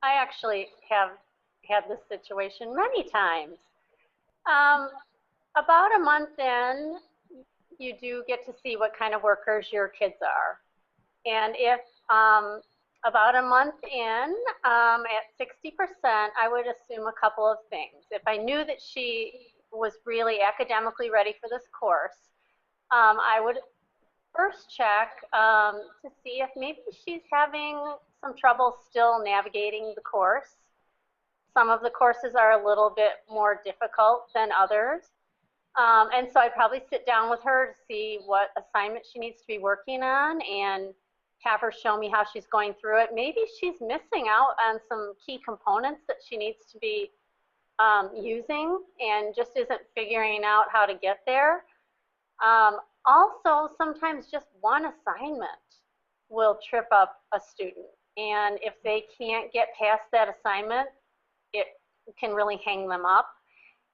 I actually have had this situation many times. Um, about a month in, you do get to see what kind of workers your kids are. And if about a month in, at 60%, I would assume a couple of things. If I knew that she was really academically ready for this course, I would first check to see if maybe she's having some trouble still navigating the course. Some of the courses are a little bit more difficult than others. And so I'd probably sit down with her to see what assignment she needs to be working on and have her show me how she's going through it. Maybe she's missing out on some key components that she needs to be using and just isn't figuring out how to get there. Also, sometimes just one assignment will trip up a student. And if they can't get past that assignment, it can really hang them up.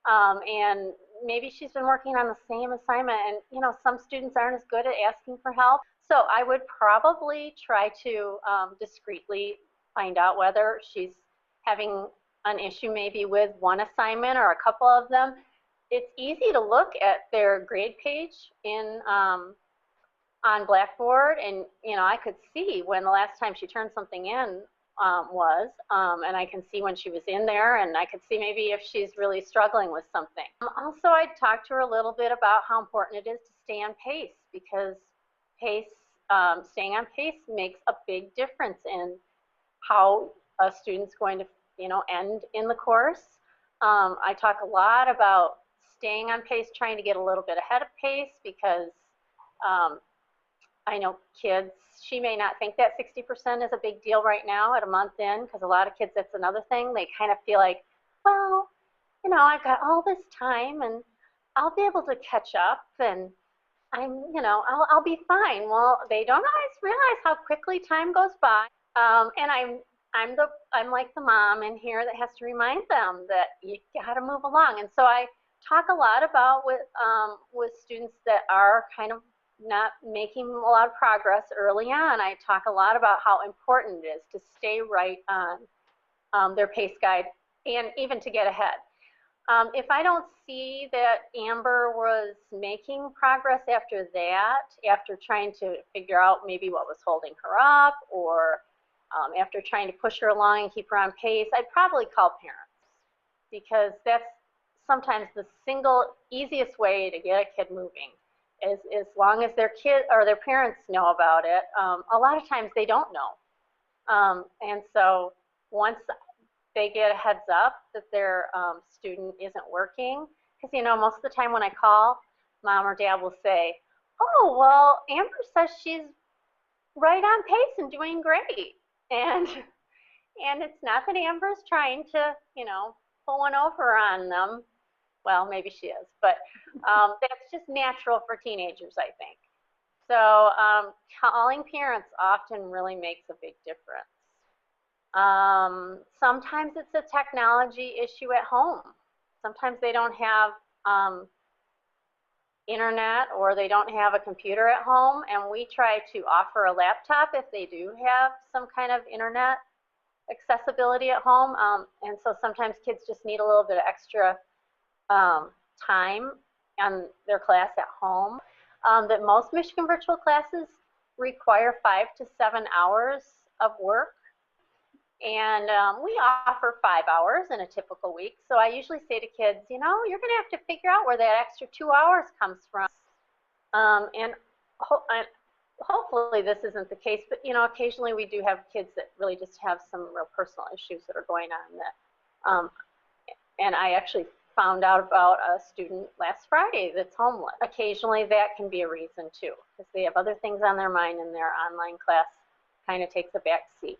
And maybe she's been working on the same assignment, and some students aren't as good at asking for help. So I would probably try to discreetly find out whether she's having an issue maybe with one assignment or a couple of them. It's easy to look at their grade page in on Blackboard, and I could see when the last time she turned something in was, and I can see when she was in there, and I could see maybe if she's really struggling with something. Also, I'd talk to her a little bit about how important it is to stay on pace, because staying on pace makes a big difference in how a student's going to, end in the course. I talk a lot about staying on pace, trying to get a little bit ahead of pace, because I know kids, she may not think that 60% is a big deal right now at a month in, because a lot of kids, that's another thing. They kind of feel like, well, I've got all this time and I'll be able to catch up, and I'll be fine. Well, they don't always realize how quickly time goes by. And I'm like the mom in here that has to remind them that you got to move along. And so I talk a lot about with students that are kind of not making a lot of progress early on. I talk a lot about how important it is to stay right on their pace guide and even to get ahead. If I don't see that Amber was making progress after that, after trying to figure out maybe what was holding her up, or after trying to push her along and keep her on pace, I'd probably call parents, because that's sometimes the single easiest way to get a kid moving. As long as their kid or their parents know about it. A lot of times they don't know. And so once they get a heads up that their student isn't working, because most of the time when I call, mom or dad will say, oh, well, Amber says she's right on pace and doing great. And it's not that Amber's trying to, pull one over on them. Well, maybe she is, but that's just natural for teenagers, I think. So calling parents often really makes a big difference. Sometimes it's a technology issue at home. Sometimes they don't have internet, or they don't have a computer at home, and we try to offer a laptop if they do have some kind of internet accessibility at home. And so sometimes kids just need a little bit of extra time on their class at home. That most Michigan virtual classes require 5 to 7 hours of work, and we offer 5 hours in a typical week. So I usually say to kids, you're going to have to figure out where that extra 2 hours comes from. And hopefully this isn't the case, but occasionally we do have kids that really just have some real personal issues that are going on that, and I actually found out about a student last Friday that's homeless. Occasionally that can be a reason too, because they have other things on their mind and their online class kind of takes a back seat.